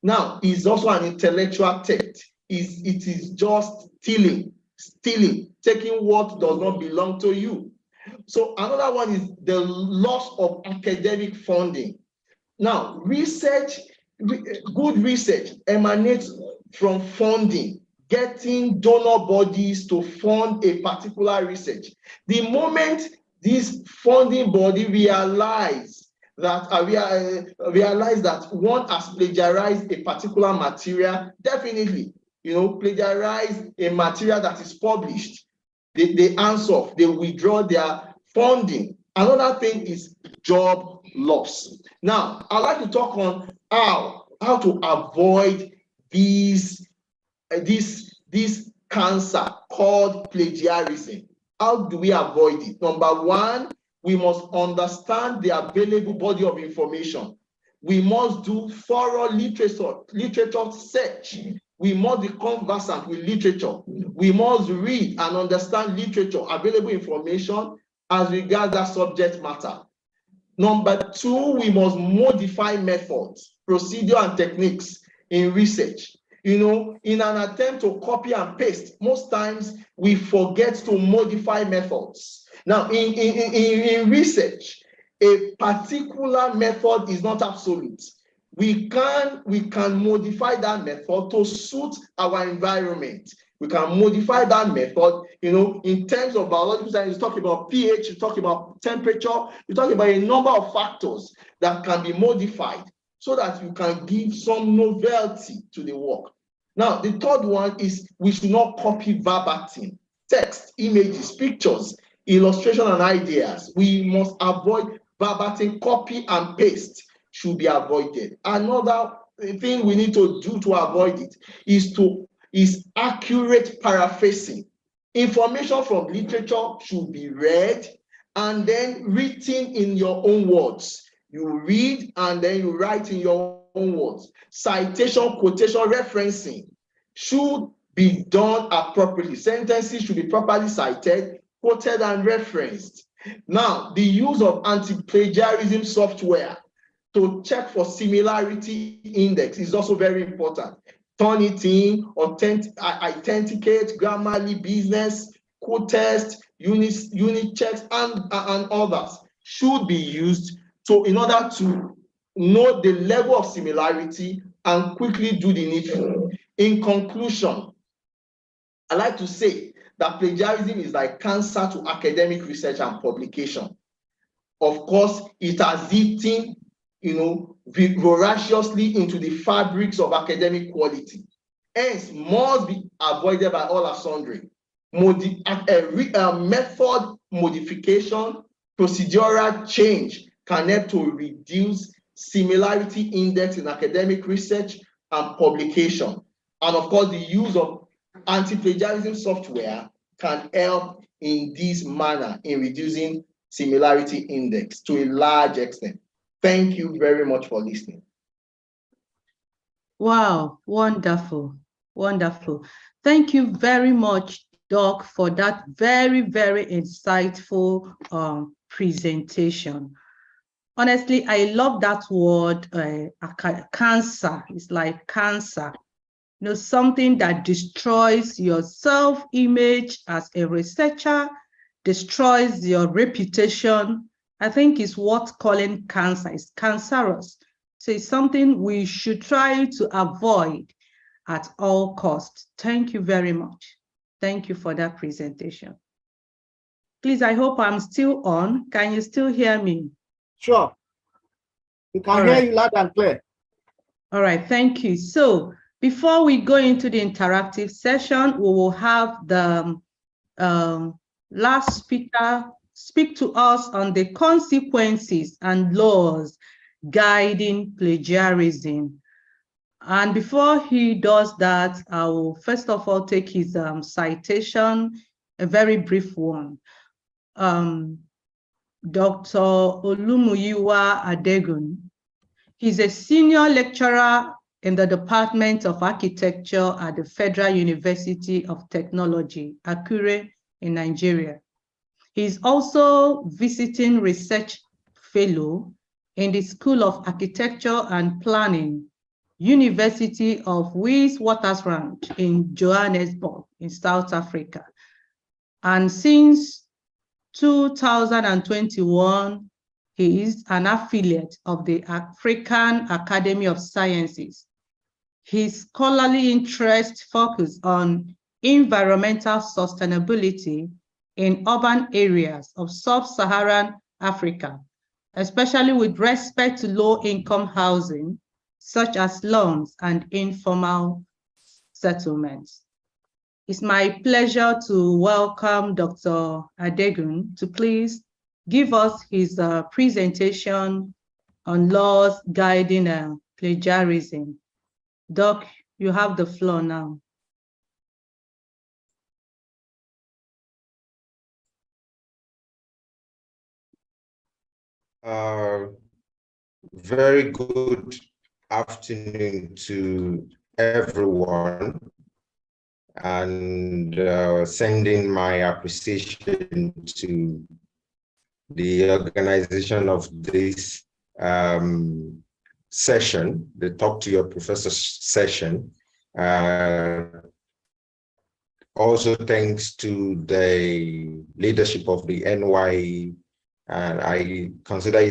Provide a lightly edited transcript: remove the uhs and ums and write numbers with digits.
Now, it's also an intellectual theft. It is just stealing, taking what does not belong to you. So another one is the loss of academic funding. Now, good research emanates from funding, getting donor bodies to fund a particular research. The moment this funding body realize that one has plagiarized a particular material, definitely, plagiarize a material that is published, they answer, they withdraw their funding. Another thing is job loss. Now, I'd like to talk on how to avoid this cancer called plagiarism. How do we avoid it? Number one, we must understand the available body of information. We must do thorough literature search. We must be conversant with literature. We must read and understand literature, available information as regards that subject matter. Number two, we must modify methods, procedure, and techniques in research. In an attempt to copy and paste, most times we forget to modify methods. Now, in research, a particular method is not absolute. We can modify that method to suit our environment. We can modify that method, in terms of biological science. You talk about pH, you talk about temperature, you talk about a number of factors that can be modified so that you can give some novelty to the work. Now, the third one is we should not copy verbatim. Text, images, pictures, illustration, and ideas. We must avoid verbatim. Copy and paste should be avoided. Another thing we need to do to avoid it is accurate paraphrasing. Information from literature should be read and then written in your own words. You read and then you write in your own words. Citation, quotation, referencing should be done appropriately. Sentences should be properly cited, quoted, and referenced. Now, the use of anti-plagiarism software to check for similarity index is also very important. Turnitin, Authenticate, Grammarly Business, Quotest, unit checks, and others should be used in order to know the level of similarity and quickly do the needful. In conclusion, I like to say that plagiarism is like cancer to academic research and publication. Of course, it has eaten, voraciously into the fabrics of academic quality. Hence, must be avoided by all and sundry. Method modification, procedural change can help to reduce similarity index in academic research and publication. And of course, the use of anti-plagiarism software can help in this manner in reducing similarity index to a large extent. Thank you very much for listening. Wow, wonderful, wonderful. Thank you very much, Doc, for that very, very insightful presentation. Honestly, I love that word, cancer. It's like cancer. Something that destroys your self-image as a researcher, destroys your reputation. I think it's what calling cancer is cancerous. So it's something we should try to avoid at all costs. Thank you very much. Thank you for that presentation. Please, I hope I'm still on. Can you still hear me? Sure. We can hear you loud and clear. All right, thank you. So before we go into the interactive session, we will have the last speaker speak to us on the consequences and laws guiding plagiarism. And before he does that, I will first of all take his citation, a very brief one. Dr. Olumuyiwa Adegun. He's a senior lecturer in the Department of Architecture at the Federal University of Technology, Akure, in Nigeria. He's also visiting research fellow in the School of Architecture and Planning University of Witwatersrand in Johannesburg in South Africa. And since 2021, he is an affiliate of the African Academy of Sciences. His scholarly interests focus on environmental sustainability in urban areas of sub-Saharan Africa, especially with respect to low-income housing, such as slums and informal settlements. It's my pleasure to welcome Dr. Adegun to please give us his presentation on laws guiding plagiarism. Doc, you have the floor now. Very good afternoon to everyone, and sending my appreciation to the organization of this session, the Talk to Your Professor session. Also thanks to the leadership of the NYE, and I consider it